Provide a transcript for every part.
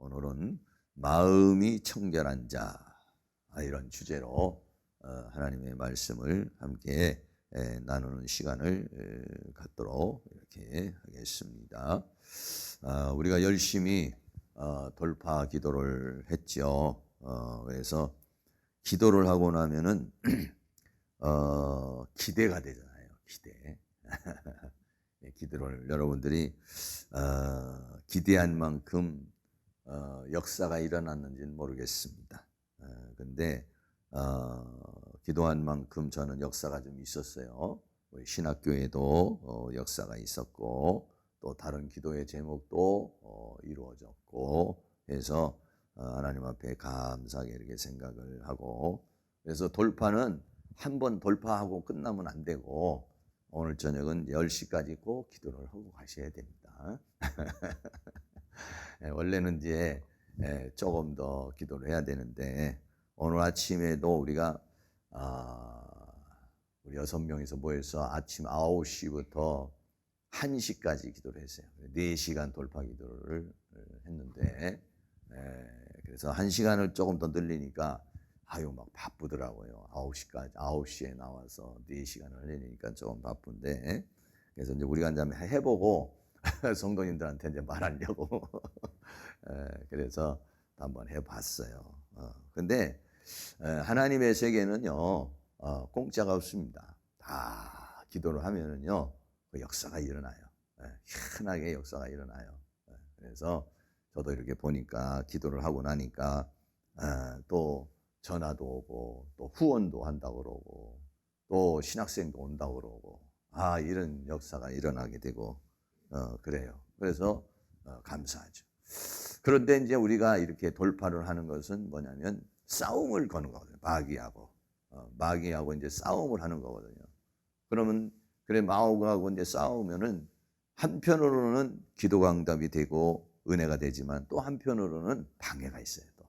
오늘은 마음이 청결한 자, 이런 주제로 하나님의 말씀을 함께 나누는 시간을 갖도록 이렇게 하겠습니다. 우리가 열심히 돌파 기도를 했죠. 그래서 기도를 하고 나면은 기대가 되잖아요. 기대. 기도를 여러분들이 기대한 만큼 역사가 일어났는지는 모르겠습니다. 근데 기도한 만큼 저는 역사가 좀 있었어요. 우리 신학교에도 역사가 있었고 또 다른 기도의 제목도 이루어졌고 해서 하나님 앞에 감사하게 이렇게 생각을 하고, 그래서 돌파는 한 번 돌파하고 끝나면 안 되고 오늘 저녁은 10시까지 꼭 기도를 하고 가셔야 됩니다. 원래는 이제 조금 더 기도를 해야 되는데 오늘 아침에도 우리가 우리 6명이서 모여서 아침 9시부터 1시까지 기도를 했어요. 4시간 돌파 기도를 했는데 그래서 1시간을 조금 더 늘리니까 막 바쁘더라고요. 9시에 나와서 4시간을 하려니까 조금 바쁜데, 그래서 이제 우리가 이제 한번 해보고 성도님들한테 이제 말하려고 그래서 한번 해봤어요. 근데 하나님의 세계는요 공짜가 없습니다. 다 기도를 하면은요 그 역사가 일어나요. 희한하게 역사가 일어나요. 그래서 저도 이렇게 보니까 기도를 하고 나니까 또 전화도 오고 또 후원도 한다고 그러고 또 신학생도 온다고 그러고 이런 역사가 일어나게 되고 그래요. 그래서 감사하죠. 그런데 이제 우리가 이렇게 돌파를 하는 것은 뭐냐면 싸움을 거는 거거든요. 마귀하고 이제 싸움을 하는 거거든요. 그러면 마귀하고 이제 싸우면은 한편으로는 기도가 응답이 되고 은혜가 되지만 또 한편으로는 방해가 있어요. 또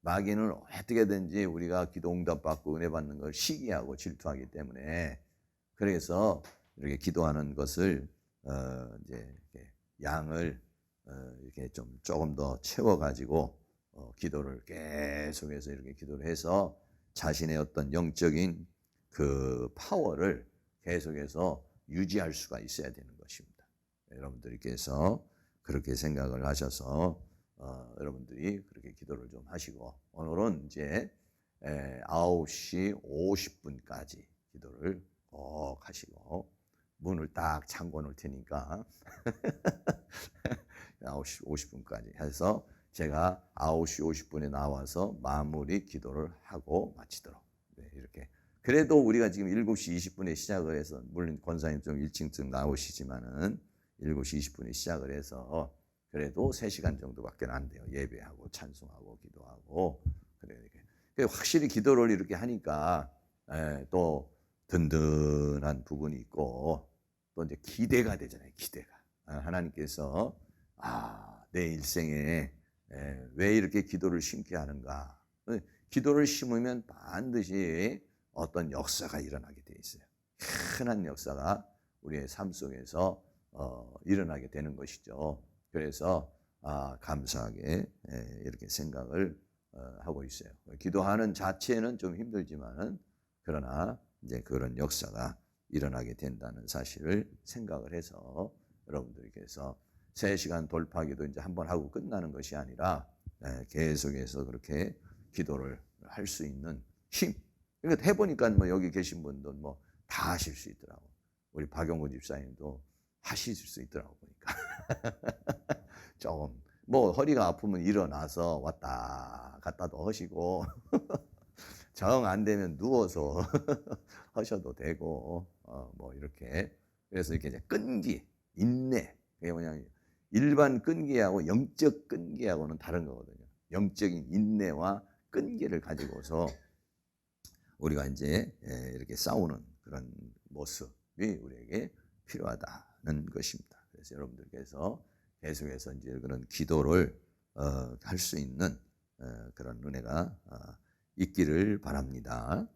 마귀는 어떻게든지 우리가 기도 응답 받고 은혜 받는 걸 시기하고 질투하기 때문에, 그래서 이렇게 기도하는 것을 이제 이렇게 양을 이렇게 조금 더 채워가지고 기도를 계속해서 이렇게 기도를 해서 자신의 어떤 영적인 그 파워를 계속해서 유지할 수가 있어야 되는 것입니다. 여러분들께서 그렇게 생각을 하셔서 여러분들이 그렇게 기도를 좀 하시고, 오늘은 이제 9시 50분까지 기도를 꼭 하시고 문을 딱 잠궈 놓을 테니까 9시 50분까지 해서 제가 9시 50분에 나와서 마무리 기도를 하고 마치도록 이렇게. 그래도 우리가 지금 7시 20분에 시작을 해서, 물론 권사님 좀 일찍 나오시지만은 7시 20분에 시작을 해서 그래도 3시간 정도밖에 안 돼요. 예배하고 찬송하고 기도하고. 그래 확실히 기도를 이렇게 하니까 또 든든한 부분이 있고 또 이제 기대가 되잖아요. 기대가. 하나님께서 내 일생에 왜 이렇게 기도를 심게 하는가. 기도를 심으면 반드시 어떤 역사가 일어나게 돼 있어요. 흔한 역사가 우리의 삶 속에서 일어나게 되는 것이죠. 그래서 감사하게 이렇게 생각을 하고 있어요. 기도하는 자체는 좀 힘들지만은 그러나 이제 그런 역사가 일어나게 된다는 사실을 생각을 해서 여러분들께서 3시간 돌파기도 이제 한번 하고 끝나는 것이 아니라 계속해서 그렇게 기도를 할 수 있는 힘. 그러니까 해보니까 뭐 여기 계신 분들 뭐 다 하실 수 있더라고. 우리 박영구 집사님도 하실 수 있더라고 보니까. 조금 뭐 허리가 아프면 일어나서 왔다 갔다도 하시고 정 안 되면 누워서 하셔도 되고 뭐 이렇게. 그래서 이렇게 이제 끈기, 인내. 그게 뭐냐면 일반 끈기하고 영적 끈기하고는 다른 거거든요. 영적인 인내와 끈기를 가지고서 우리가 이제 이렇게 싸우는 그런 모습이 우리에게 필요하다는 것입니다. 그래서 여러분들께서 계속해서 이제 그런 기도를 할 수 있는 그런 은혜가 있기를 바랍니다.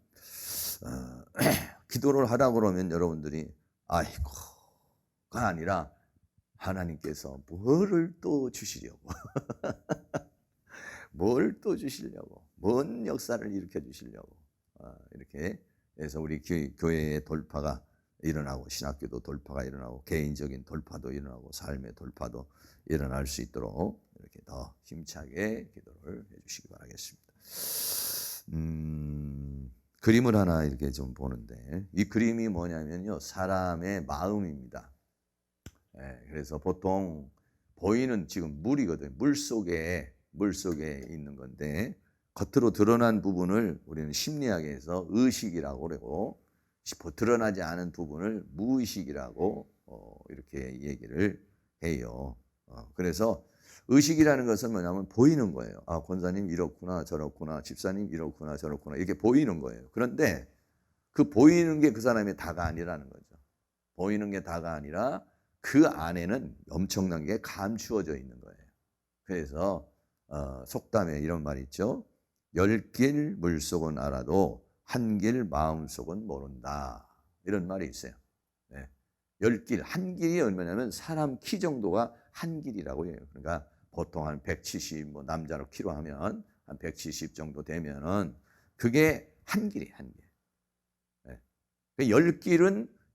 기도를 하라 그러면 여러분들이 아이고가 아니라 하나님께서 뭐를 또 주시려고 뭘 또 주시려고 뭔 역사를 일으켜 주시려고 이렇게 해서 우리 교회의 돌파가 일어나고 신학교도 돌파가 일어나고 개인적인 돌파도 일어나고 삶의 돌파도 일어날 수 있도록 이렇게 더 힘차게 기도를 해주시기 바라겠습니다. 그림을 하나 이렇게 좀 보는데 이 그림이 뭐냐면요 사람의 마음입니다. 그래서 보통 보이는 지금 물이거든요. 물 속에 있는 건데 겉으로 드러난 부분을 우리는 심리학에서 의식이라고 그러고 드러나지 않은 부분을 무의식이라고 이렇게 얘기를 해요. 그래서 의식이라는 것은 뭐냐면 보이는 거예요. 아, 권사님 이렇구나 저렇구나 집사님 이렇구나 저렇구나 이렇게 보이는 거예요. 그런데 그 보이는 게 그 사람의 다가 아니라는 거죠. 보이는 게 다가 아니라 그 안에는 엄청난 게 감추어져 있는 거예요. 그래서 속담에 이런 말이 있죠. 10길 물속은 알아도 한 길 마음속은 모른다. 이런 말이 있어요. 10길, 한 길이 얼마냐면 사람 키 정도가 한 길이라고 해요. 그러니까 보통 한 170, 남자로 키로 하면 한 170 정도 되면은 그게 한 길이에요, 한 길.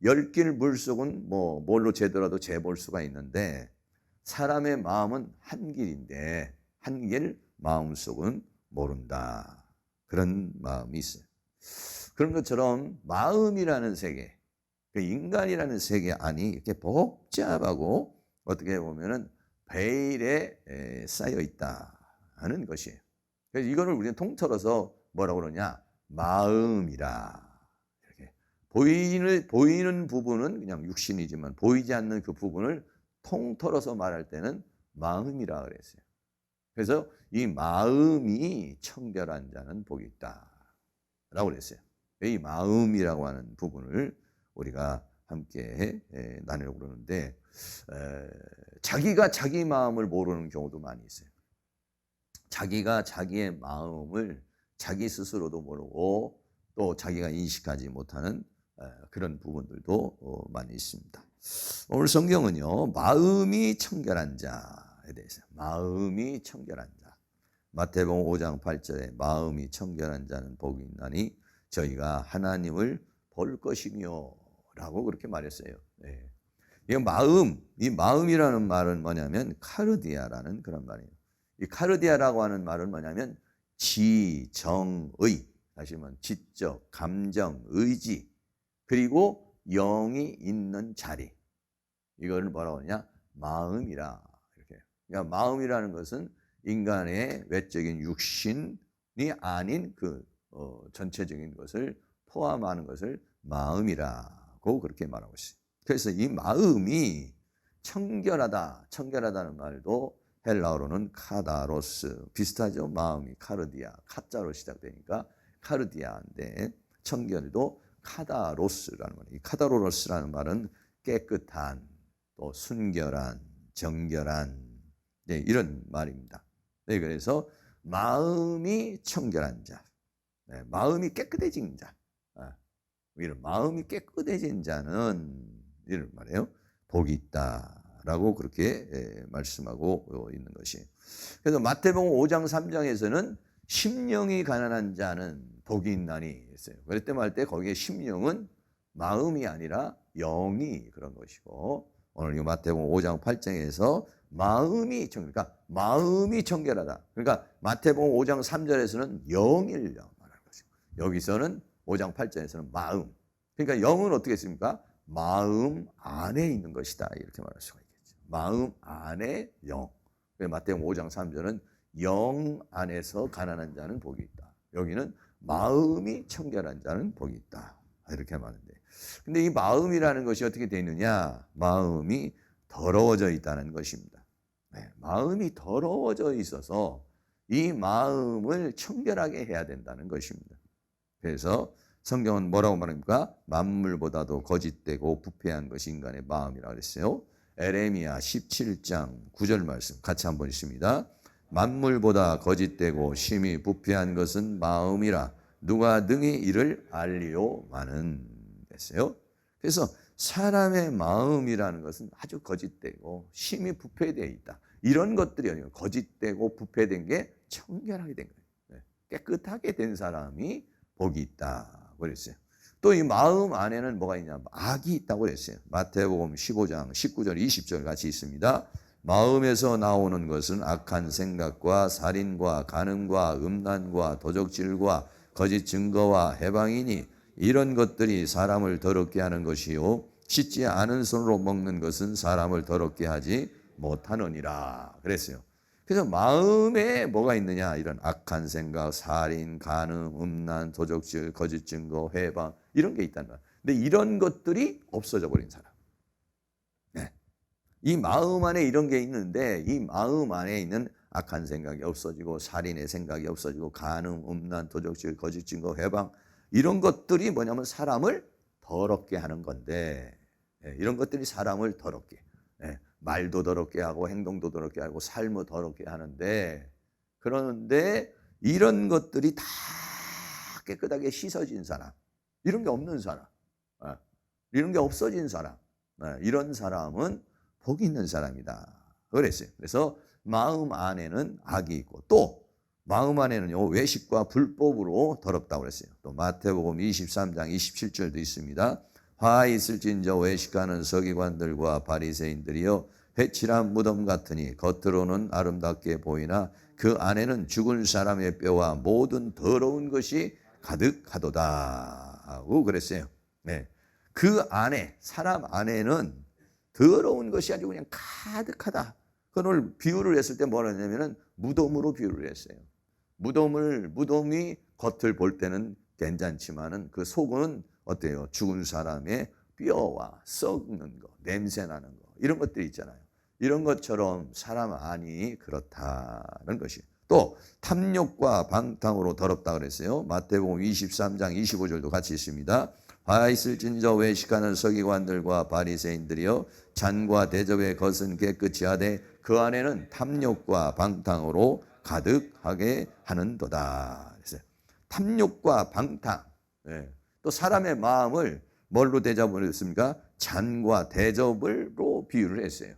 10길 물속은 뭘로 재더라도 재볼 수가 있는데 사람의 마음은 한 길인데 한 길 마음속은 모른다. 그런 마음이 있어요. 그런 것처럼 마음이라는 세계, 인간이라는 세계 안이 이렇게 복잡하고 어떻게 보면은 베일에 쌓여 있다는 것이에요. 그래서 이거를 우리는 통틀어서 뭐라고 그러냐? 마음이라. 이렇게 보이는 부분은 그냥 육신이지만 보이지 않는 그 부분을 통틀어서 말할 때는 마음이라 그랬어요. 그래서 이 마음이 청결한 자는 복이 있다라고 그랬어요. 이 마음이라고 하는 부분을 우리가 함께 나누려고 그러는데 자기가 자기 마음을 모르는 경우도 많이 있어요. 자기가 자기의 마음을 자기 스스로도 모르고 또 자기가 인식하지 못하는 그런 부분들도 많이 있습니다. 오늘 성경은요 마음이 청결한 자에 대해서 마음이 청결한 자 마태복음 5장 8절에 마음이 청결한 자는 복이 있나니 저희가 하나님을 볼 것이며 라고 그렇게 말했어요. 이 마음이라는 말은 뭐냐면 카르디아라는 그런 말이에요. 이 카르디아라고 하는 말은 뭐냐면 지, 정의, 다시 말하면 지적, 감정, 의지 그리고 영이 있는 자리 이거를 뭐라고 하냐? 마음이라 이렇게. 그러니까 마음이라는 것은 인간의 외적인 육신이 아닌 그 전체적인 것을 포함하는 것을 마음이라고 그렇게 말하고 있어요. 그래서 이 마음이 청결하다는 말도 헬라어로는 카다로스 비슷하죠. 마음이 카르디아, 카자로 시작되니까 카르디아인데 청결도 카다로스라는 말이에요. 이 카다로스라는 말은 깨끗한, 또 순결한, 정결한 이런 말입니다. 그래서 마음이 청결한 자, 마음이 깨끗해진 자, 이런 마음이 깨끗해진 자는 이런 말이에요. 복이 있다라고 그렇게 말씀하고 있는 것이에요. 그래서 마태복음 5장 3장에서는 심령이 가난한 자는 복이 있나니 했어요. 그럴 때 말 때 거기에 심령은 마음이 아니라 영이 그런 것이고 오늘 이 마태복음 5장 8장에서 마음이 그러니까 마음이 청결하다. 그러니까 마태복음 5장 3절에서는 영을 말하는 것이고 여기서는 5장 8절에서는 마음. 그러니까 영은 어떻게 했습니까? 마음 안에 있는 것이다. 이렇게 말할 수가 있겠죠. 마음 안에 영. 마태복음 5장 3절은 영 안에서 가난한 자는 복이 있다. 여기는 마음이 청결한 자는 복이 있다. 이렇게 말하는데. 근데 이 마음이라는 것이 어떻게 되어 있느냐? 마음이 더러워져 있다는 것입니다. 마음이 더러워져 있어서 이 마음을 청결하게 해야 된다는 것입니다. 그래서 성경은 뭐라고 말합니까? 만물보다도 거짓되고 부패한 것이 인간의 마음이라고 그랬어요. 에레미야 17장 9절 말씀 같이 한번 읽습니다. 만물보다 거짓되고 심히 부패한 것은 마음이라 누가 능히 이를 알리오마는 했어요. 그래서 사람의 마음이라는 것은 아주 거짓되고 심히 부패되어 있다. 이런 것들이 아니고 거짓되고 부패된 게 청결하게 된 거예요. 깨끗하게 된 사람이 복이 있다 그랬어요. 또 이 마음 안에는 뭐가 있냐? 악이 있다고 그랬어요. 마태복음 15장 19절 20절 같이 있습니다. 마음에서 나오는 것은 악한 생각과 살인과 간음과 음란과 도적질과 거짓 증거와 해방이니 이런 것들이 사람을 더럽게 하는 것이요 씻지 않은 손으로 먹는 것은 사람을 더럽게 하지 못하느니라 그랬어요. 그래서 마음에 뭐가 있느냐? 이런 악한 생각, 살인, 간음, 음란, 도적질, 거짓 증거, 해방 이런 게 있다는 거야. 근데 이런 것들이 없어져 버린 사람. 네. 이 마음 안에 이런 게 있는데 이 마음 안에 있는 악한 생각이 없어지고 살인의 생각이 없어지고 간음, 음란, 도적질, 거짓 증거, 해방 이런 것들이 뭐냐면 사람을 더럽게 하는 건데 이런 것들이 사람을 더럽게 말도 더럽게 하고 행동도 더럽게 하고 삶도 더럽게 하는데 그런데 이런 것들이 다 깨끗하게 씻어진 사람 이런 게 없는 사람 이런 게 없어진 사람 이런 사람은 복이 있는 사람이다 그랬어요. 그래서 마음 안에는 악이 있고 또 마음 안에는요 외식과 불법으로 더럽다고 그랬어요. 또 마태복음 23장 27절도 있습니다. 화 있을진저 외식하는 서기관들과 바리새인들이여 회칠한 무덤 같으니 겉으로는 아름답게 보이나 그 안에는 죽은 사람의 뼈와 모든 더러운 것이 가득하도다 하고 그랬어요. 네. 그 안에 사람 안에는 더러운 것이 아주 그냥 가득하다. 그걸 비유를 했을 때 뭐라 했냐면은 무덤으로 비유를 했어요. 무덤이 겉을 볼 때는 괜찮지만은 그 속은 어때요? 죽은 사람의 뼈와 썩는 거, 냄새 나는 거 이런 것들이 있잖아요. 이런 것처럼 사람 안이 그렇다는 것이. 또 탐욕과 방탕으로 더럽다 그랬어요. 마태복음 23장 25절도 같이 있습니다. 화 있을진저 외식하는 서기관들과 바리새인들이여 잔과 대접의 것은 깨끗이 하되 그 안에는 탐욕과 방탕으로 가득하게 하는도다. 그래서 탐욕과 방탕. 또 사람의 마음을 뭘로 대접을 했습니까? 잔과 대접으로 비유를 했어요.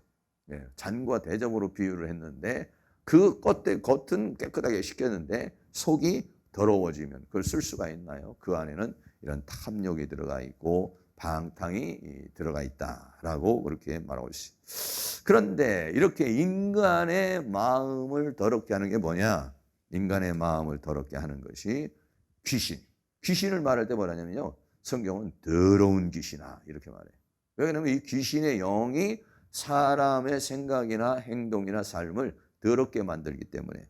잔과 대접으로 비유를 했는데 그 겉은 깨끗하게 씻겼는데 속이 더러워지면 그걸 쓸 수가 있나요? 그 안에는 이런 탐욕이 들어가 있고 방탕이 들어가 있다라고 그렇게 말하고 있어요. 그런데 이렇게 인간의 마음을 더럽게 하는 게 뭐냐? 인간의 마음을 더럽게 하는 것이 귀신. 귀신을 말할 때 뭐라냐면요. 성경은 더러운 귀신아 이렇게 말해요. 왜냐하면 이 귀신의 영이 사람의 생각이나 행동이나 삶을 더럽게 만들기 때문에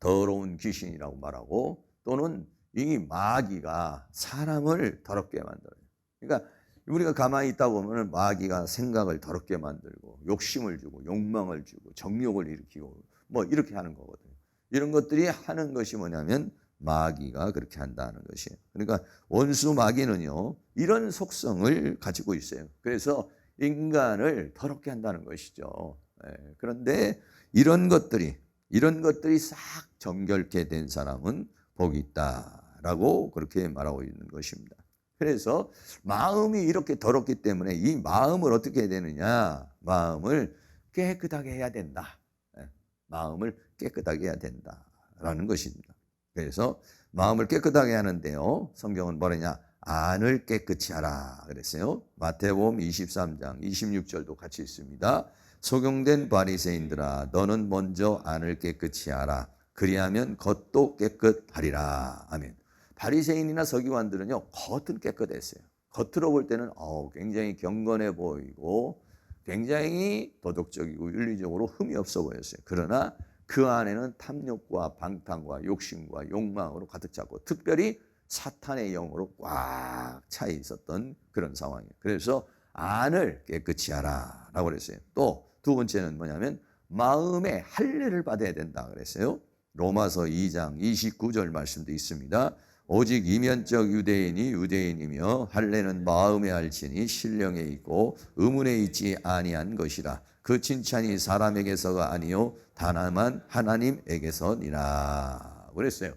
더러운 귀신이라고 말하고 또는 이 마귀가 사람을 더럽게 만들어요. 그러니까 우리가 가만히 있다 보면 마귀가 생각을 더럽게 만들고 욕심을 주고 욕망을 주고 정욕을 일으키고 뭐 이렇게 하는 거거든요. 이런 것들이 하는 것이 뭐냐면 마귀가 그렇게 한다는 것이에요. 그러니까 원수 마귀는요 이런 속성을 가지고 있어요. 그래서 인간을 더럽게 한다는 것이죠. 그런데 이런 것들이 싹 정결케 된 사람은 복이 있다라고 그렇게 말하고 있는 것입니다. 그래서 마음이 이렇게 더럽기 때문에 이 마음을 어떻게 해야 되느냐? 마음을 깨끗하게 해야 된다. 마음을 깨끗하게 해야 된다라는 것입니다. 그래서 마음을 깨끗하게 하는데요. 성경은 뭐라냐? 안을 깨끗이 하라 그랬어요. 마태복음 23장 26절도 같이 있습니다. 소경된 바리새인들아 너는 먼저 안을 깨끗이 하라. 그리하면 겉도 깨끗하리라. 아멘. 바리새인이나 서기관들은요. 겉은 깨끗했어요. 겉으로 볼 때는 굉장히 경건해 보이고 굉장히 도덕적이고 윤리적으로 흠이 없어 보였어요. 그러나 그 안에는 탐욕과 방탕과 욕심과 욕망으로 가득 찼고 특별히 사탄의 영으로 꽉 차 있었던 그런 상황이에요. 그래서 안을 깨끗이 하라 라고 그랬어요. 또 두 번째는 뭐냐면 마음의 할례를 받아야 된다 그랬어요. 로마서 2장 29절 말씀도 있습니다. 오직 이면적 유대인이 유대인이며 할례는 마음에 할지니 신령에 있고 의문에 있지 아니한 것이라. 그 칭찬이 사람에게서가 아니요 다만 하나님에게서니라 그랬어요.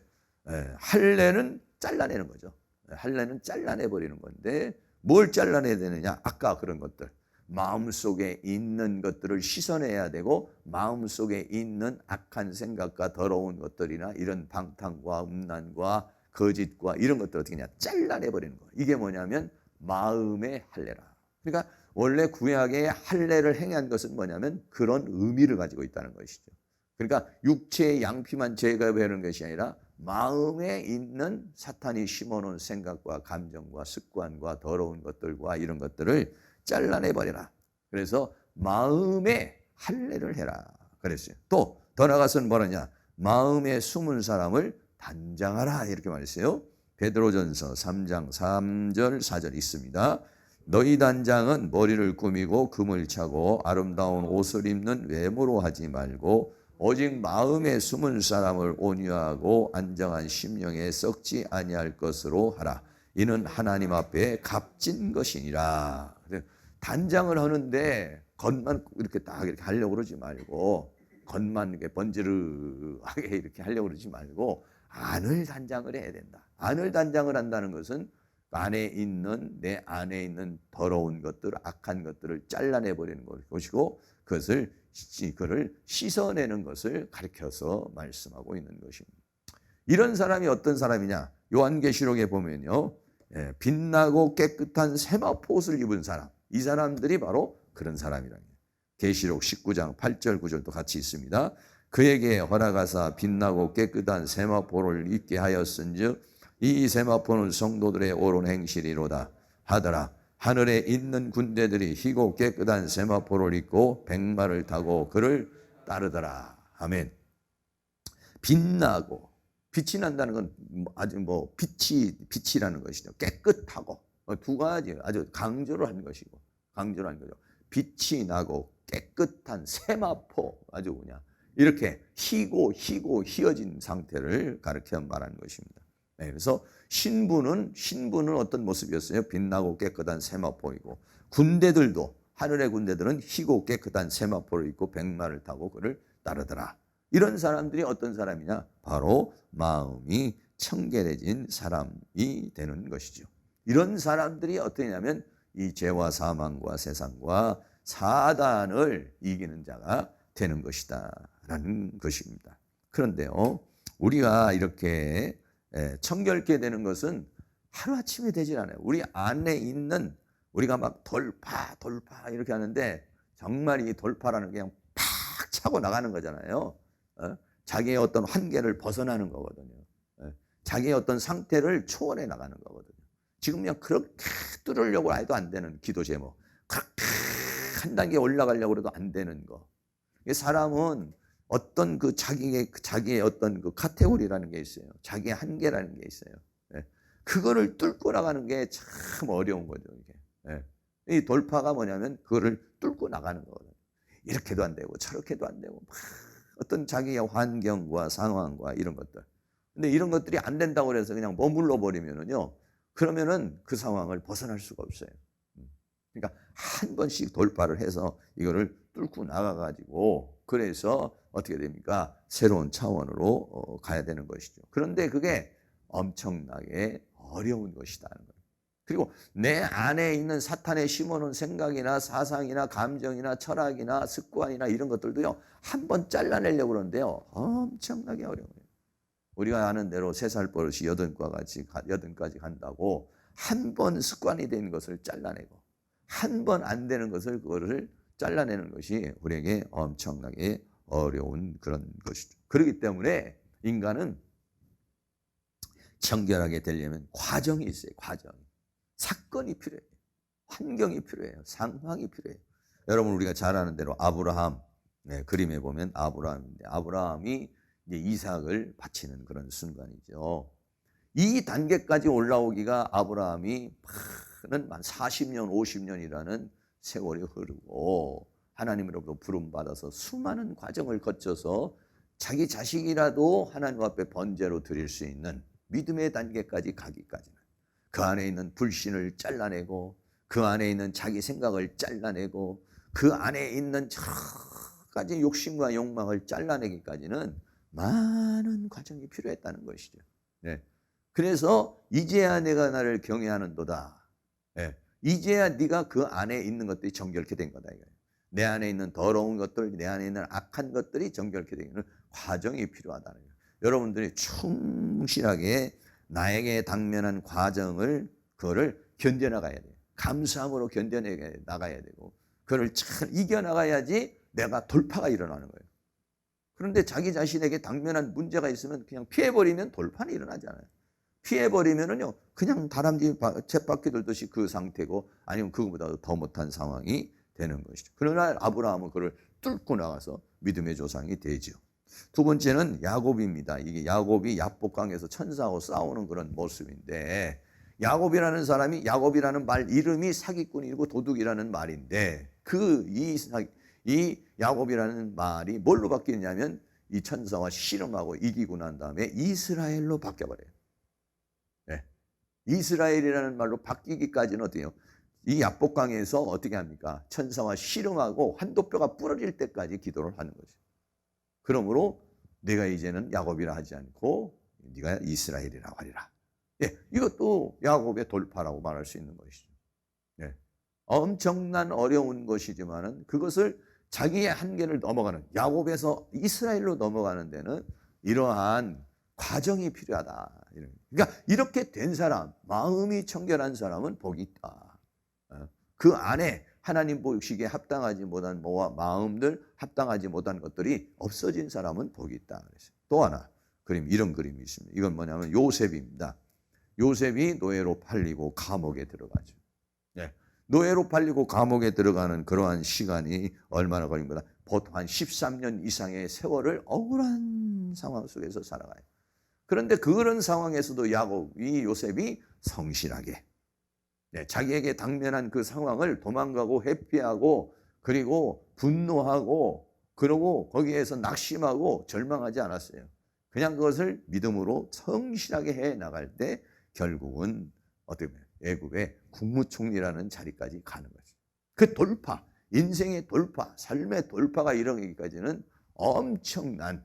할례는 잘라내는 거죠. 할례는 잘라내버리는 건데 뭘 잘라내야 되느냐? 아까 그런 것들. 마음속에 있는 것들을 씻어내야 되고 마음속에 있는 악한 생각과 더러운 것들이나 이런 방탕과 음란과 거짓과 이런 것들 어떻게 하냐? 잘라내버리는 거예요. 이게 뭐냐면 마음의 할례라. 그러니까 원래 구약의 할례를 행한 것은 뭐냐면 그런 의미를 가지고 있다는 것이죠. 그러니까 육체의 양피만 제거하는 것이 아니라 마음에 있는 사탄이 심어놓은 생각과 감정과 습관과 더러운 것들과 이런 것들을 잘라내버려라. 그래서 마음에 할례를 해라 그랬어요. 또 더 나아가서는 뭐라냐? 마음에 숨은 사람을 단장하라 이렇게 말했어요. 베드로전서 3장 3절 4절 있습니다. 너희 단장은 머리를 꾸미고 금을 차고 아름다운 옷을 입는 외모로 하지 말고 오직 마음에 숨은 사람을 온유하고 안정한 심령에 썩지 아니할 것으로 하라. 이는 하나님 앞에 값진 것이니라. 단장을 하는데 겉만 이렇게 딱 이렇게 하려고 그러지 말고 겉만 이렇게 번지르하게 이렇게 하려고 그러지 말고 안을 단장을 해야 된다. 안을 단장을 한다는 것은 내 안에 있는 더러운 것들, 악한 것들을 잘라내 버리는 것이고 그것을 씻어내는 것을 가르쳐서 말씀하고 있는 것입니다. 이런 사람이 어떤 사람이냐? 요한계시록에 보면요, 빛나고 깨끗한 세마포 옷을 입은 사람, 이 사람들이 바로 그런 사람이라는 거예요. 계시록 19장 8절 9절도 같이 있습니다. 그에게 허락하사 빛나고 깨끗한 세마포를 입게 하였은즉 이 세마포는 성도들의 옳은 행실이로다 하더라. 하늘에 있는 군대들이 희고 깨끗한 세마포를 입고 백마를 타고 그를 따르더라. 아멘. 빛나고, 빛이 난다는 건 아주 빛이라는 것이죠. 깨끗하고 두 가지 아주 강조를 한 것이고, 강조를 한 거죠. 빛이 나고 깨끗한 세마포, 아주 그냥 이렇게 희고 희어진 상태를 가르쳐 말하는 것입니다. 네, 그래서 신부는 어떤 모습이었어요? 빛나고 깨끗한 세마포이고, 군대들도, 하늘의 군대들은 희고 깨끗한 세마포를 입고 백마를 타고 그를 따르더라. 이런 사람들이 어떤 사람이냐? 바로 마음이 청결해진 사람이 되는 것이죠. 이런 사람들이 어떠냐면 이 죄와 사망과 세상과 사단을 이기는 자가 되는 것이다 라는 것입니다. 그런데요, 우리가 이렇게 청결케 되는 것은 하루아침에 되질 않아요. 우리 안에 있는, 우리가 막 돌파 이렇게 하는데 정말 이 돌파라는 게 그냥 팍 차고 나가는 거잖아요. 자기의 어떤 한계를 벗어나는 거거든요. 자기의 어떤 상태를 초월해 나가는 거거든요. 지금 그냥 그렇게 뚫으려고 해도 안 되는 기도 제목, 그렇게 한 단계 올라가려고 해도 안 되는 거. 사람은 어떤 자기의 어떤 그 카테고리라는 게 있어요. 자기의 한계라는 게 있어요. 그거를 뚫고 나가는 게 참 어려운 거죠, 이게. 이 돌파가 뭐냐면 그거를 뚫고 나가는 거거든요. 이렇게도 안 되고 저렇게도 안 되고 막 어떤 자기의 환경과 상황과 이런 것들. 근데 이런 것들이 안 된다고 해서 그냥 머물러 버리면은요, 그러면은 그 상황을 벗어날 수가 없어요. 그러니까 한 번씩 돌파를 해서 이거를 뚫고 나가가지고 그래서 어떻게 됩니까? 새로운 차원으로 가야 되는 것이죠. 그런데 그게 엄청나게 어려운 것이라는 거예요. 그리고 내 안에 있는 사탄의 심어놓은 생각이나 사상이나 감정이나 철학이나 습관이나 이런 것들도요, 한 번 잘라내려고 그러는데요, 엄청나게 어려워요. 우리가 아는 대로 3살 버릇이 8까지 간다고 한 번 습관이 된 것을 잘라내고 한 번 안 되는 것을 그거를 잘라내는 것이 우리에게 엄청나게 어려운 그런 것이죠. 그렇기 때문에 인간은 청결하게 되려면 과정이 있어요. 과정이. 사건이 필요해요. 환경이 필요해요. 상황이 필요해요. 여러분, 우리가 잘 아는 대로 아브라함, 그림에 보면 아브라함인데, 아브라함이 이제 이삭을 바치는 그런 순간이죠. 이 단계까지 올라오기가 아브라함이 한 40년, 50년이라는 세월이 흐르고 하나님으로부터 부름받아서 수많은 과정을 거쳐서 자기 자식이라도 하나님 앞에 번제로 드릴 수 있는 믿음의 단계까지 가기까지는 그 안에 있는 불신을 잘라내고 그 안에 있는 자기 생각을 잘라내고 그 안에 있는 여러 가지 욕심과 욕망을 잘라내기까지는 많은 과정이 필요했다는 것이죠. 네. 그래서 이제야 내가 나를 경외하는도다. 네. 이제야 네가 그 안에 있는 것들이 정결케 된 거다 이거예요. 내 안에 있는 더러운 것들, 내 안에 있는 악한 것들이 정결케 되는 과정이 필요하다는 거예요. 여러분들이 충실하게 나에게 당면한 과정을 그거를 견뎌나가야 돼요. 감사함으로 견뎌나가야 되고 그걸 잘 이겨나가야지 내가 돌파가 일어나는 거예요. 그런데 자기 자신에게 당면한 문제가 있으면 그냥 피해버리면 돌파는 일어나지 않아요. 피해버리면은요, 그냥 다람쥐 쳇바퀴 돌듯이 그 상태고 아니면 그거보다 더 못한 상황이 되는 것이죠. 그러나 아브라함은 그를 뚫고 나가서 믿음의 조상이 되죠. 두 번째는 야곱입니다. 이게 야곱이 야복강에서 천사하고 싸우는 그런 모습인데, 야곱이라는 사람이, 야곱이라는 말 이름이 사기꾼이고 도둑이라는 말인데, 이 야곱이라는 말이 뭘로 바뀌었냐면 이 천사와 씨름하고 이기고 난 다음에 이스라엘로 바뀌어버려요. 네. 이스라엘이라는 말로 바뀌기까지는 어때요? 이 야복강에서 어떻게 합니까? 천사와 씨름하고 한도뼈가 부러질 때까지 기도를 하는 거죠. 그러므로 내가 이제는 야곱이라 하지 않고 네가 이스라엘이라고 하리라. 예, 이것도 야곱의 돌파라고 말할 수 있는 것이죠. 예, 엄청난 어려운 것이지만은 그것을 자기의 한계를 넘어가는, 야곱에서 이스라엘로 넘어가는 데는 이러한 과정이 필요하다. 그러니까 이렇게 된 사람, 마음이 청결한 사람은 복이 있다. 그 안에 하나님 보시기에 합당하지 못한 마음들, 합당하지 못한 것들이 없어진 사람은 복이 있다. 그랬어요. 또 하나 이런 그림이 있습니다. 이건 뭐냐면 요셉입니다. 요셉이 노예로 팔리고 감옥에 들어가죠. 네. 노예로 팔리고 감옥에 들어가는 그러한 시간이 얼마나 걸립니다. 보통 한 13년 이상의 세월을 억울한 상황 속에서 살아가요. 그런데 그런 상황에서도 요셉이 성실하게, 네, 자기에게 당면한 그 상황을 도망가고 회피하고 그리고 분노하고 그러고 거기에서 낙심하고 절망하지 않았어요. 그냥 그것을 믿음으로 성실하게 해 나갈 때 결국은 어떻게 보면 애굽의 국무총리라는 자리까지 가는 거죠. 그 돌파, 인생의 돌파, 삶의 돌파가 이르기까지는 엄청난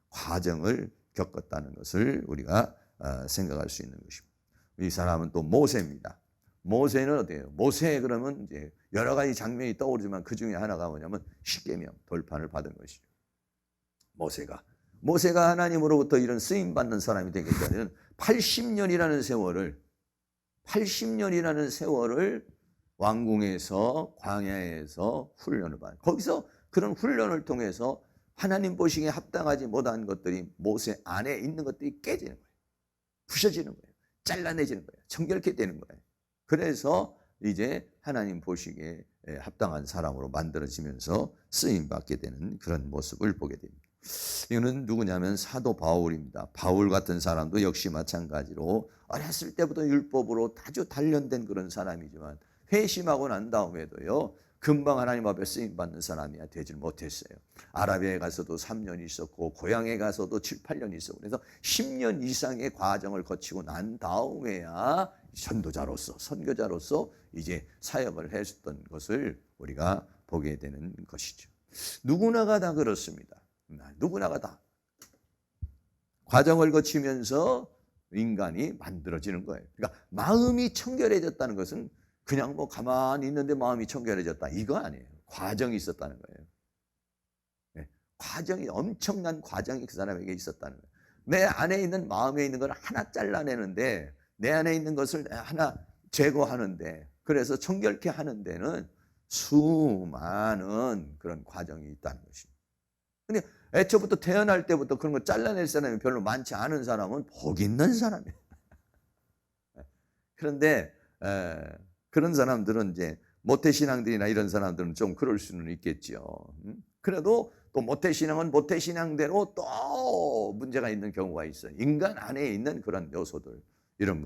과정을 겪었다는 것을 우리가 생각할 수 있는 것입니다. 이 사람은 또 모세입니다. 모세는 어때요? 모세 그러면 이제 여러 가지 장면이 떠오르지만 그 중에 하나가 뭐냐면 십계명 돌판을 받은 것이죠. 모세가 하나님으로부터 이런 쓰임 받는 사람이 되기까지는 80년이라는 세월을 왕궁에서 광야에서 훈련을 받아요. 거기서 그런 훈련을 통해서 하나님 보시기에 합당하지 못한 것들이 모세 안에 있는 것들이 깨지는 거예요. 부셔지는 거예요. 잘라내지는 거예요. 정결케 되는 거예요. 그래서 이제 하나님 보시기에 합당한 사람으로 만들어지면서 쓰임받게 되는 그런 모습을 보게 됩니다. 이거는 누구냐면 사도 바울입니다. 바울 같은 사람도 역시 마찬가지로 어렸을 때부터 율법으로 아주 단련된 그런 사람이지만 회심하고 난 다음에도요, 금방 하나님 앞에 쓰임받는 사람이 되질 못했어요. 아라비아에 가서도 3년 있었고 고향에 가서도 7, 8년 있었고 그래서 10년 이상의 과정을 거치고 난 다음에야 전도자로서 선교자로서 이제 사역을 했었던 것을 우리가 보게 되는 것이죠. 누구나가 다 그렇습니다. 누구나가 다 과정을 거치면서 인간이 만들어지는 거예요. 그러니까 마음이 청결해졌다는 것은 그냥 뭐 가만히 있는데 마음이 청결해졌다 이거 아니에요. 과정이 있었다는 거예요. 네. 과정이, 엄청난 과정이 그 사람에게 있었다는 거예요. 내 안에 있는, 마음에 있는 걸 하나 잘라내는데, 내 안에 있는 것을 하나 제거하는데, 그래서 청결케 하는 데는 수많은 그런 과정이 있다는 것입니다. 근데 애초부터 태어날 때부터 그런 거 잘라낼 사람이 별로 많지 않은 사람은 복 있는 사람이에요. 그런데 그런 사람들은 이제 모태신앙들이나 이런 사람들은 좀 그럴 수는 있겠죠. 그래도 또 모태신앙은 모태신앙대로 또 문제가 있는 경우가 있어요. 인간 안에 있는 그런 요소들, 이런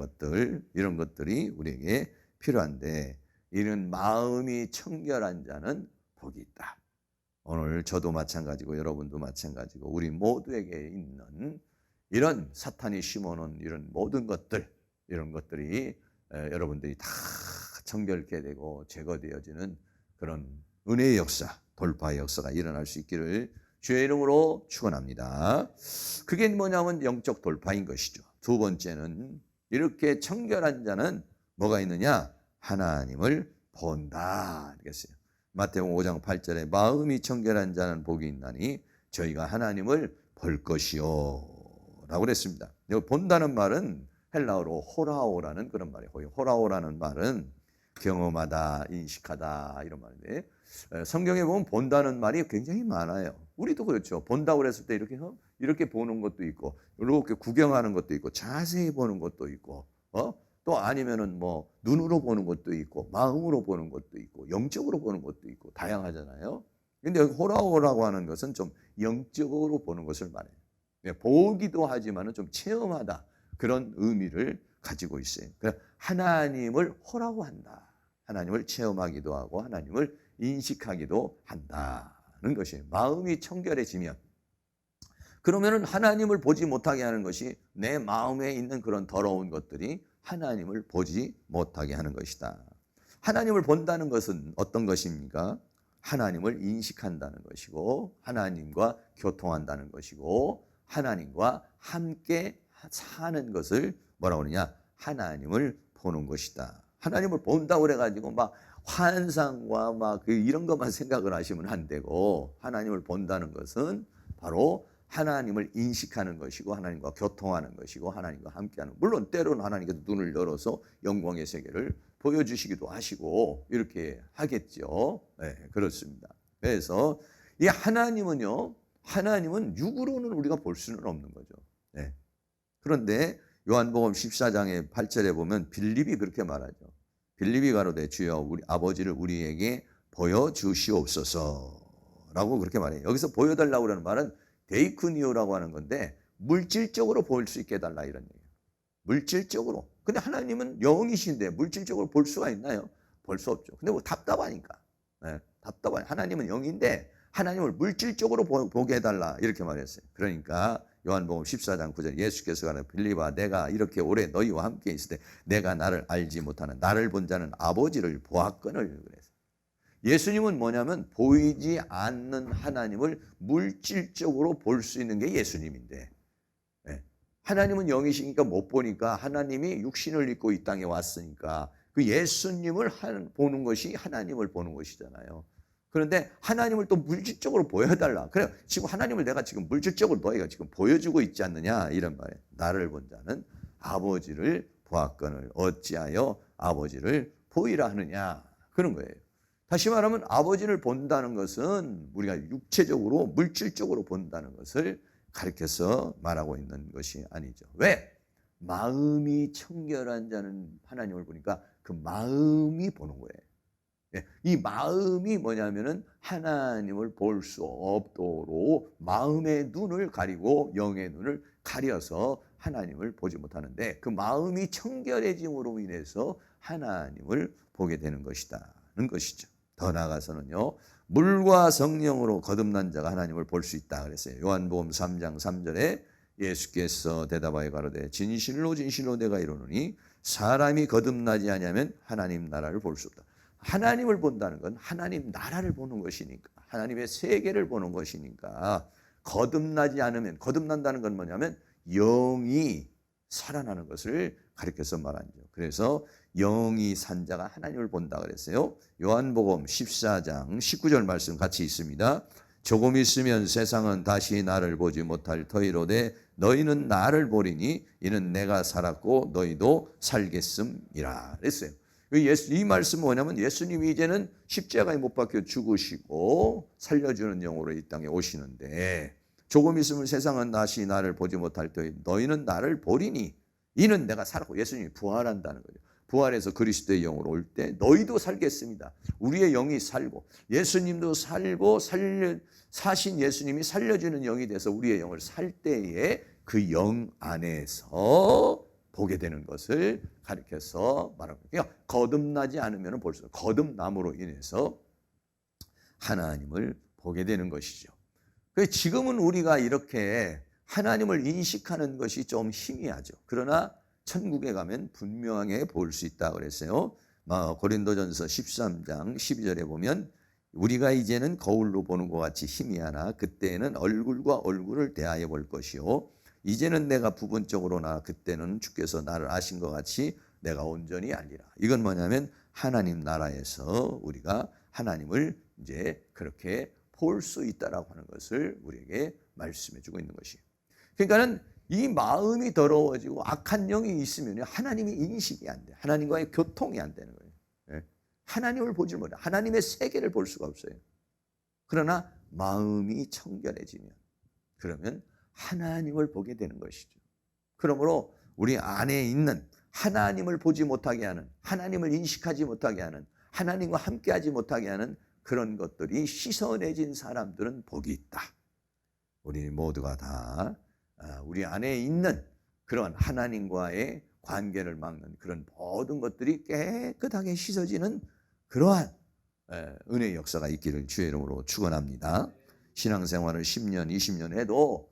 것들이 우리에게 필요한데, 이런 마음이 청결한 자는 복이 있다. 오늘 저도 마찬가지고 여러분도 마찬가지고 우리 모두에게 있는 이런 사탄이 심어놓은 이런 모든 것들, 이런 것들이 여러분들이 다 정결케 되고 제거되어지는 그런 은혜의 역사, 돌파의 역사가 일어날 수 있기를 주의 이름으로 축원합니다. 그게 뭐냐면 영적 돌파인 것이죠. 두 번째는 이렇게 청결한 자는 뭐가 있느냐? 하나님을 본다. 알겠어요? 마태복음 5장 8절에 마음이 청결한 자는 복이 있나니 저희가 하나님을 볼 것이요 라고 그랬습니다. 여기 본다는 말은 헬라어로 호라오라는 그런 말이에요. 호라오라는 말은 경험하다, 인식하다 이런 말인데 성경에 보면 본다는 말이 굉장히 많아요. 우리도 그렇죠. 본다고 그랬을 때 이렇게 보는 것도 있고 이렇게 구경하는 것도 있고 자세히 보는 것도 있고 또 아니면은 뭐 눈으로 보는 것도 있고 마음으로 보는 것도 있고 영적으로 보는 것도 있고 다양하잖아요. 근데 여기 호라오라고 하는 것은 좀 영적으로 보는 것을 말해요. 보기도 하지만은 좀 체험하다 그런 의미를 가지고 있어요. 그래서 하나님을 호라고한다. 하나님을 체험하기도 하고 하나님을 인식하기도 한다는 것이에요. 마음이 청결해지면 그러면은 하나님을 보지 못하게 하는 것이 내 마음에 있는 그런 더러운 것들이 하나님을 보지 못하게 하는 것이다. 하나님을 본다는 것은 어떤 것입니까? 하나님을 인식한다는 것이고 하나님과 교통한다는 것이고 하나님과 함께 사는 것을 뭐라고 그러냐? 하나님을 보는 것이다. 하나님을 본다고 그래가지고 막 환상과 막 이런 것만 생각을 하시면 안 되고 하나님을 본다는 것은 바로 하나님을 인식하는 것이고 하나님과 교통하는 것이고 하나님과 함께하는 물론 때로는 하나님께서 눈을 열어서 영광의 세계를 보여주시기도 하시고 이렇게 하겠죠. 네, 그렇습니다. 그래서 이 하나님은 육으로는 우리가 볼 수는 없는 거죠. 네. 그런데 요한복음 14장의 8절에 보면 빌립이 그렇게 말하죠. 빌립이 가로되 주여 우리 아버지를 우리에게 보여주시옵소서라고 그렇게 말해요. 여기서 보여달라고 그러는 말은 데이쿠니오라고 하는 건데 물질적으로 볼 수 있게 해달라 이런 얘기예요. 물질적으로. 근데 하나님은 영이신데 물질적으로 볼 수가 있나요? 볼 수 없죠. 근데 뭐 답답하니까. 네, 답답하니 하나님은 영인데 하나님을 물질적으로 보게 해달라 이렇게 말했어요. 그러니까 요한복음 14장 9절 예수께서 가는 빌립아 내가 이렇게 오래 너희와 함께 있을 때 내가 나를 알지 못하는 나를 본 자는 아버지를 보았거늘 그랬어요. 예수님은 뭐냐면 보이지 않는 하나님을 물질적으로 볼 수 있는 게 예수님인데 하나님은 영이시니까 못 보니까 하나님이 육신을 입고 이 땅에 왔으니까 그 예수님을 보는 것이 하나님을 보는 것이잖아요. 그런데 하나님을 또 물질적으로 보여달라. 그래 지금 하나님을 내가 지금 물질적으로 너희가 지금 보여주고 있지 않느냐 이런 말이에요. 나를 본 자는 아버지를 보았거늘 어찌하여 아버지를 보이라 하느냐 그런 거예요. 다시 말하면 아버지를 본다는 것은 우리가 육체적으로 물질적으로 본다는 것을 가르쳐서 말하고 있는 것이 아니죠. 왜? 마음이 청결한 자는 하나님을 보니까 그 마음이 보는 거예요. 이 마음이 뭐냐면은 하나님을 볼 수 없도록 마음의 눈을 가리고 영의 눈을 가려서 하나님을 보지 못하는데 그 마음이 청결해짐으로 인해서 하나님을 보게 되는 것이다는 것이죠. 더 나아가서는요. 물과 성령으로 거듭난 자가 하나님을 볼 수 있다 그랬어요. 요한복음 3장 3절에 예수께서 대답하여 가로되 진실로 진실로 내가 이르노니 사람이 거듭나지 아니하면 하나님 나라를 볼 수 없다. 하나님을 본다는 건 하나님 나라를 보는 것이니까 하나님의 세계를 보는 것이니까 거듭나지 않으면 거듭난다는 건 뭐냐면 영이 살아나는 것을 가르쳐서 말하죠. 그래서 영이 산 자가 하나님을 본다 그랬어요. 요한복음 14장 19절 말씀 같이 있습니다. 조금 있으면 세상은 다시 나를 보지 못할 터이로되 너희는 나를 보리니 이는 내가 살았고 너희도 살겠음이라 그랬어요. 이 말씀은 뭐냐면 예수님이 이제는 십자가에 못 박혀 죽으시고 살려주는 영으로 이 땅에 오시는데 조금 있으면 세상은 다시 나를 보지 못할 터이 너희는 나를 보리니 이는 내가 살았고 예수님이 부활한다는 거죠. 부활해서 그리스도의 영으로 올 때 너희도 살겠습니다. 우리의 영이 살고 예수님도 살고 사신 예수님이 살려주는 영이 돼서 우리의 영을 살 때에 그 영 안에서 보게 되는 것을 가르쳐서 말합니다. 그러니까 거듭나지 않으면 볼 수 없어요. 거듭남으로 인해서 하나님을 보게 되는 것이죠. 지금은 우리가 이렇게 하나님을 인식하는 것이 좀 희미하죠. 그러나 천국에 가면 분명하게 볼 수 있다 그랬어요. 고린도전서 13장 12절에 보면 우리가 이제는 거울로 보는 것 같이 희미하나 그때에는 얼굴과 얼굴을 대하여 볼 것이요 이제는 내가 부분적으로나 그때는 주께서 나를 아신 것 같이 내가 온전히 알리라. 이건 뭐냐면 하나님 나라에서 우리가 하나님을 이제 그렇게 볼 수 있다라고 하는 것을 우리에게 말씀해 주고 있는 것이에요. 그러니까는 이 마음이 더러워지고 악한 영이 있으면 하나님이 인식이 안 돼. 하나님과의 교통이 안 되는 거예요. 하나님을 보지 못해. 하나님의 세계를 볼 수가 없어요. 그러나 마음이 청결해지면 그러면 하나님을 보게 되는 것이죠. 그러므로 우리 안에 있는 하나님을 보지 못하게 하는, 하나님을 인식하지 못하게 하는, 하나님과 함께하지 못하게 하는 그런 것들이 씻어내진 사람들은 복이 있다. 우리 모두가 다 우리 안에 있는 그런 하나님과의 관계를 막는 그런 모든 것들이 깨끗하게 씻어지는 그러한 은혜의 역사가 있기를 주의 이름으로 축원합니다. 신앙생활을 10년, 20년 해도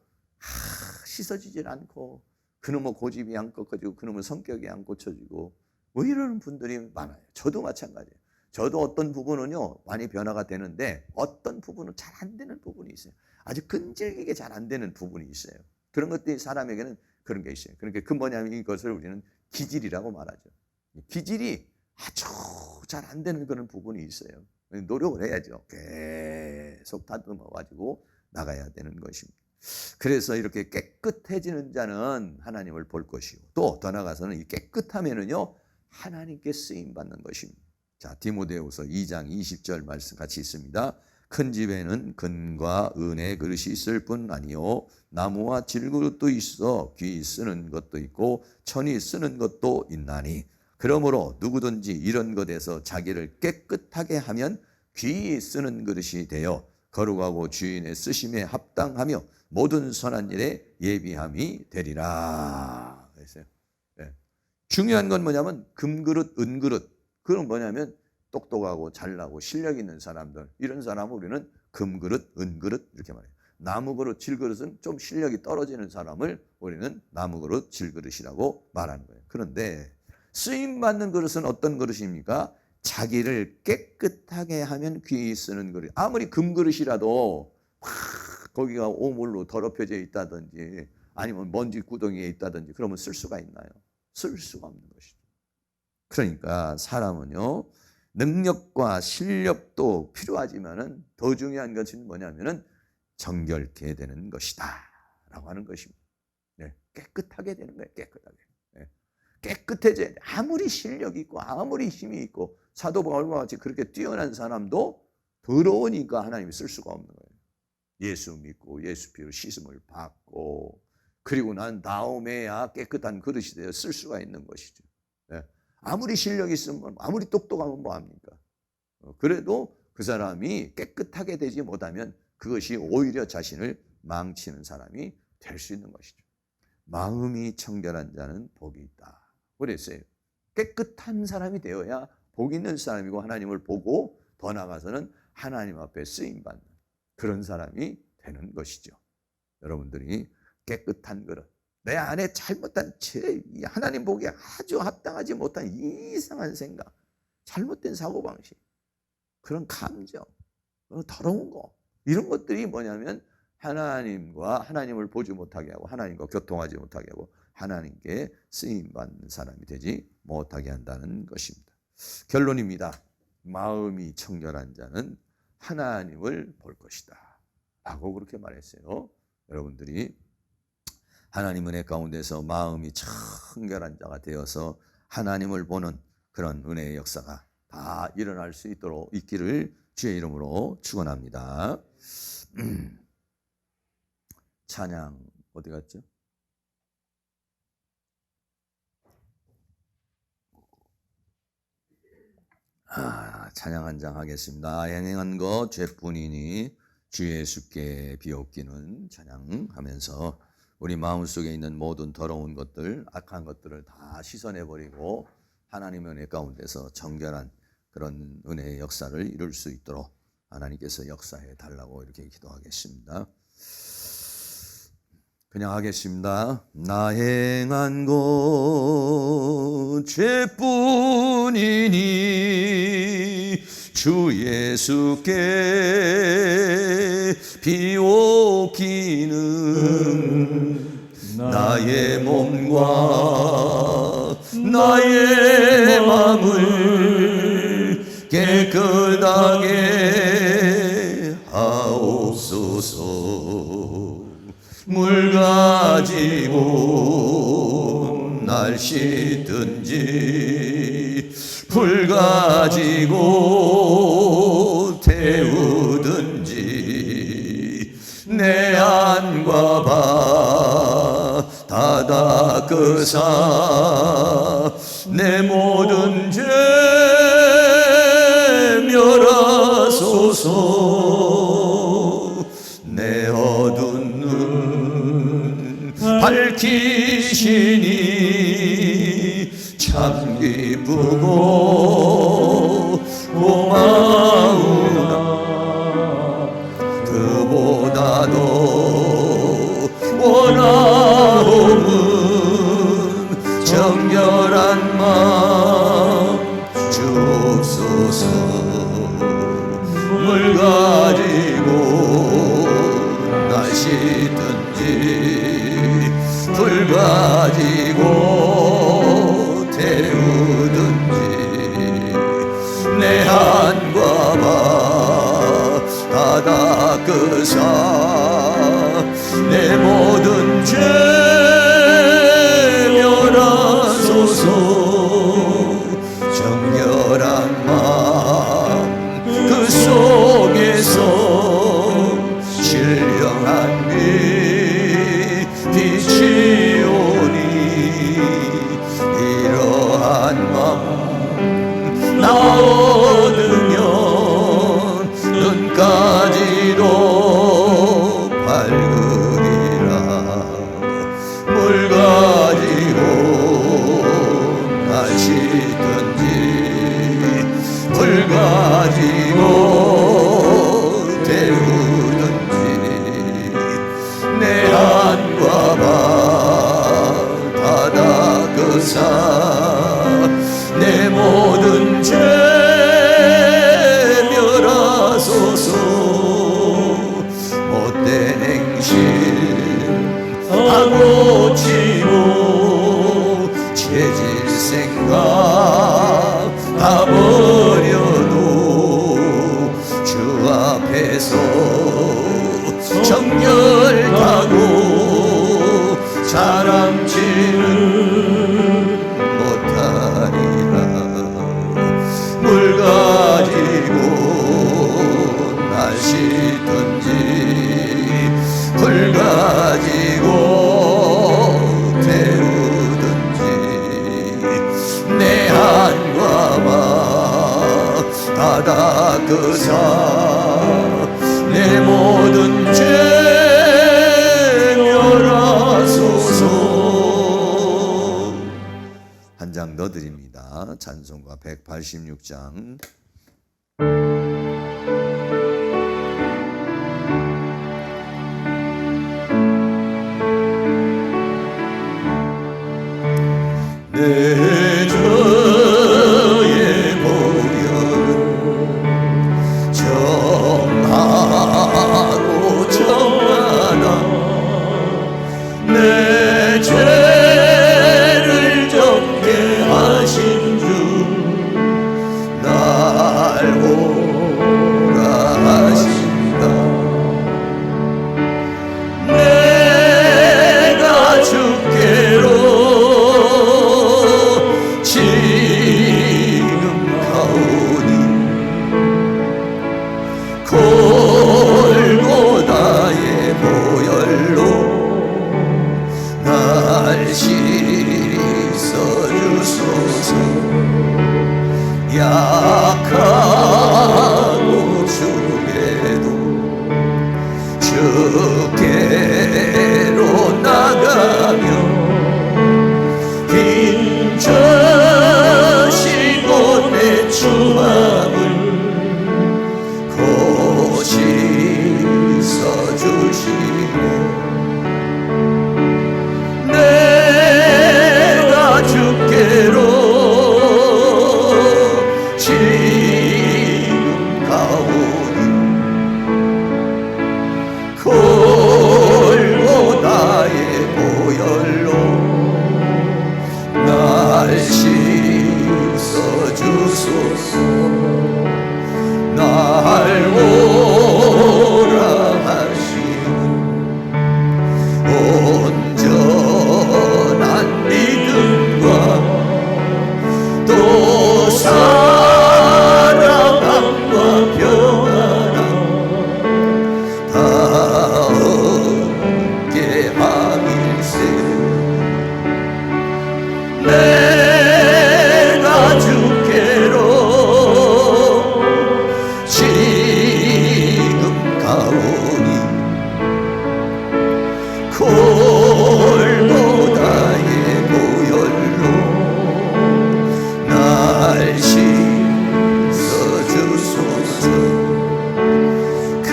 씻어지질 않고 그놈의 고집이 안 꺾어지고 그놈의 성격이 안 고쳐지고 뭐 이러는 분들이 많아요. 저도 마찬가지예요. 저도 어떤 부분은요 많이 변화가 되는데 어떤 부분은 잘 안 되는 부분이 있어요. 아주 끈질기게 잘 안 되는 부분이 있어요. 그런 것들이 사람에게는 그런 게 있어요. 그러니까 그 뭐냐면 이것을 우리는 기질이라고 말하죠. 기질이 아주 잘 안 되는 그런 부분이 있어요. 노력을 해야죠. 계속 다듬어 가지고 나가야 되는 것입니다. 그래서 이렇게 깨끗해지는 자는 하나님을 볼 것이고 또 더 나아가서는 이 깨끗하면은요 하나님께 쓰임 받는 것입니다. 자, 디모데후서 2장 20절 말씀 같이 있습니다. 큰 집에는 금과 은의 그릇이 있을 뿐 아니요 나무와 질그릇도 있어 귀 쓰는 것도 있고 천이 쓰는 것도 있나니 그러므로 누구든지 이런 것에서 자기를 깨끗하게 하면 귀 쓰는 그릇이 되어 거룩하고 주인의 쓰심에 합당하며 모든 선한 일에 예비함이 되리라. 그랬어요. 중요한 건 뭐냐면 금그릇, 은그릇. 그건 뭐냐면 똑똑하고 잘나고 실력 있는 사람들, 이런 사람은 우리는 금그릇, 은그릇 이렇게 말해요. 나무그릇, 질그릇은 좀 실력이 떨어지는 사람을 우리는 나무그릇, 질그릇이라고 말하는 거예요. 그런데 쓰임받는 그릇은 어떤 그릇입니까? 자기를 깨끗하게 하면 귀히 쓰는 그릇. 아무리 금그릇이라도 거기가 오물로 더럽혀져 있다든지 아니면 먼지 구덩이에 있다든지 그러면 쓸 수가 있나요? 쓸 수가 없는 것이죠. 그러니까 사람은요 능력과 실력도 필요하지만은 더 중요한 것은 뭐냐면은 정결케 되는 것이다 라고 하는 것입니다. 깨끗하게 되는 거예요. 깨끗하게. 깨끗해져야 돼. 아무리 실력이 있고 아무리 힘이 있고 사도 바울과 같이 그렇게 뛰어난 사람도 더러우니까 하나님이 쓸 수가 없는 거예요. 예수 믿고 예수 피로 씻음을 받고 그리고 난 다음에야 깨끗한 그릇이 되어 쓸 수가 있는 것이죠. 아무리 실력이 있으면 아무리 똑똑하면 뭐합니까? 그래도 그 사람이 깨끗하게 되지 못하면 그것이 오히려 자신을 망치는 사람이 될 수 있는 것이죠. 마음이 청결한 자는 복이 있다. 그랬어요. 깨끗한 사람이 되어야 복 있는 사람이고 하나님을 보고 더 나아가서는 하나님 앞에 쓰임받는 그런 사람이 되는 것이죠. 여러분들이 깨끗한 그릇, 내 안에 잘못한 하나님 보기에 아주 합당하지 못한 이상한 생각, 잘못된 사고방식, 그런 감정, 더러운 거 이런 것들이 뭐냐면 하나님을 보지 못하게 하고 하나님과 교통하지 못하게 하고 하나님께 쓰임받는 사람이 되지 못하게 한다는 것입니다. 결론입니다. 마음이 청결한 자는 하나님을 볼 것이다 라고 그렇게 말했어요. 여러분들이 하나님 은혜 가운데서 마음이 청결한 자가 되어서 하나님을 보는 그런 은혜의 역사가 다 일어날 수 있기를 주의 이름으로 축원합니다. 찬양 어디 갔죠? 찬양 한 장 하겠습니다. 행한 것 죄뿐이니 주 예수께 비옵기는 찬양하면서 우리 마음속에 있는 모든 더러운 것들, 악한 것들을 다 씻어내버리고 하나님의 은혜 가운데서 정결한 그런 은혜의 역사를 이룰 수 있도록 하나님께서 역사해 달라고 이렇게 기도하겠습니다. 그냥 하겠습니다. 나 행한 것 죄뿐이니 주 예수께 비옵기는 나의 몸과 나의 마음을 정결하게 하옵소서. 물 가지고 날 씻든지 불 가지고 태우든지 내 안과 바 다 닦으사 내 모든 죄 멸하소서. 내 어두운 눈 밝히시니 참 기쁘고 고마우나. 그보다도 원하옵은 정결한 마음 주옵소서. 물 가지고 날 씻든지 불 가지고 태우든지 내 한과 바 다 닦으사 내 모든 죄 멸하소서. 정결한 마음 그 속에서 신령한 빛이 오니 이러한 마음 나 얻으면 눈까지도 밝으리라. 물 가지고 날 씻든지 불 가지고 태우든지 내 안과 바 다 닦으사 내 모든 죄 멸하소서. 못된 행실 하고 치고 죄질 생각 다 버려도 주 앞에서 정결하고 자랑치는 못하리라. 물 가지고 날 씻든지 불 가지고 태우든지 내 한과 바 다 닦으사 내 모든 죄 멸하소서. 한 장 더 드립니다. 찬송가 186장. 내 죄의 보혈은 정하고 정하다. 내 죄를 적게 하신 주 날 오라 하신다. 내가 주께로 지금 가오니 골고다의 보혈로 날 씻어주소서. 약하고 주게도 주께로 나가며 빈젖이고 내 추함을 고시 써주시네. 내가 주께로 지금 가오니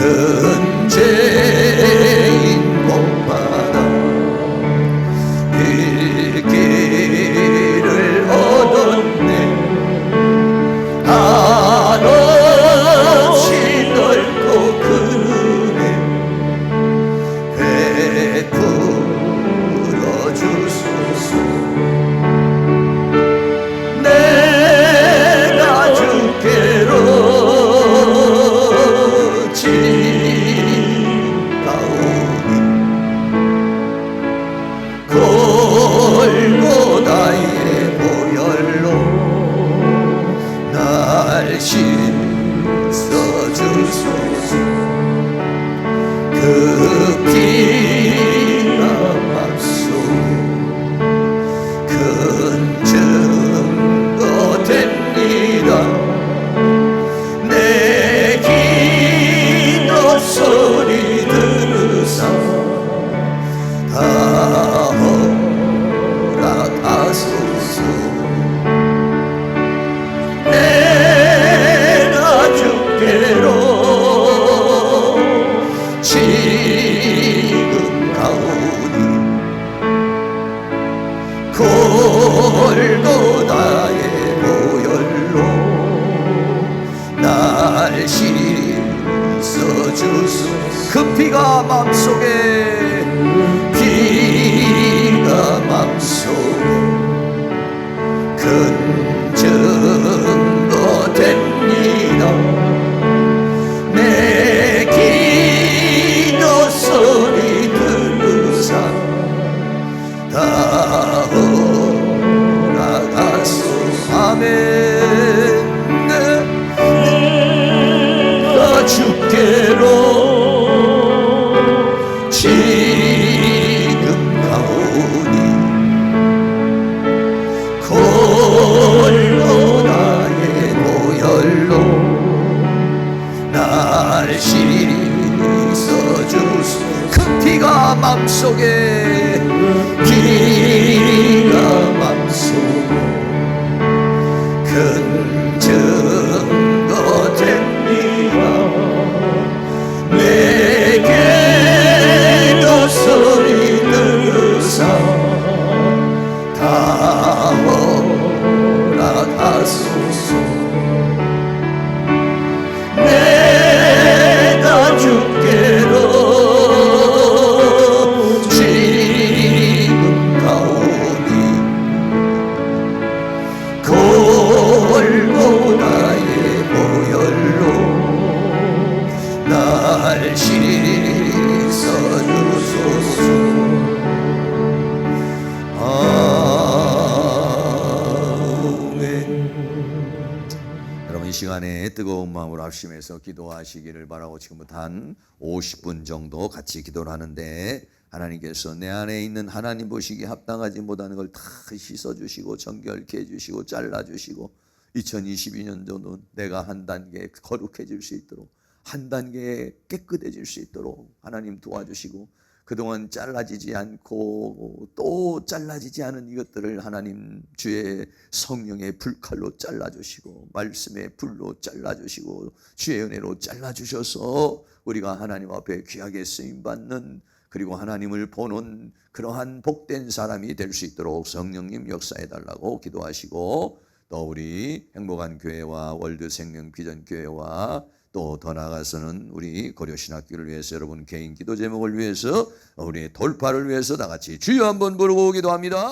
큰 죄인 복받아 길 길을 얻었네. 한없이 넓고 큰 은혜 베풀어 주소서. 내가 주께로 가오니 골고다의 보혈로 날 씻어주소서. 그 피가 맘속에 큰 증거 됩니다. 내 기도 소리 들으사 다 허락하소서. 내가 주께로 지금 가오니 골고다의 보혈로 날 씻어주소서. 그 피가 맘속에 피가 맘속에 큰 증거 됩니다. 내 기도 소리 들으사 다 허락하소서. 아멘. 내가 주께로 지금 가오니 골고다의 보혈로 날 씻어주소. 그 피가 맘속에 피가 맘속에 큰 증거 됩니다. 내게 너 소리 들으사 다 허락하소서. 내가 주께로 지금 가오니 골고다의 보혈로 날 씻어주소서. 아멘. 여러분 이 시간에 뜨거운 마음으로 합심해서 기도하시기를 바라고 지금부터 한 50분 정도 같이 기도를 하는데 하나님께서 내 안에 있는 하나님 보시기에 합당하지 못하는 걸 다 씻어주시고 정결케 해주시고 잘라주시고 2022년도는 내가 한 단계 거룩해질 수 있도록 한 단계 깨끗해질 수 있도록 하나님 도와주시고 그동안 잘라지지 않고 또 잘라지지 않은 이것들을 하나님 주의 성령의 불칼로 잘라주시고 말씀의 불로 잘라주시고 주의 은혜로 잘라주셔서 우리가 하나님 앞에 귀하게 쓰임받는 그리고 하나님을 보는 그러한 복된 사람이 될 수 있도록 성령님 역사해달라고 기도하시고 또 우리 행복한 교회와 월드생명 비전교회와 또 더 나아가서는 우리 고려신학교를 위해서 여러분 개인 기도 제목을 위해서 우리의 돌파를 위해서 다 같이 주여 한번 부르고 기도합니다.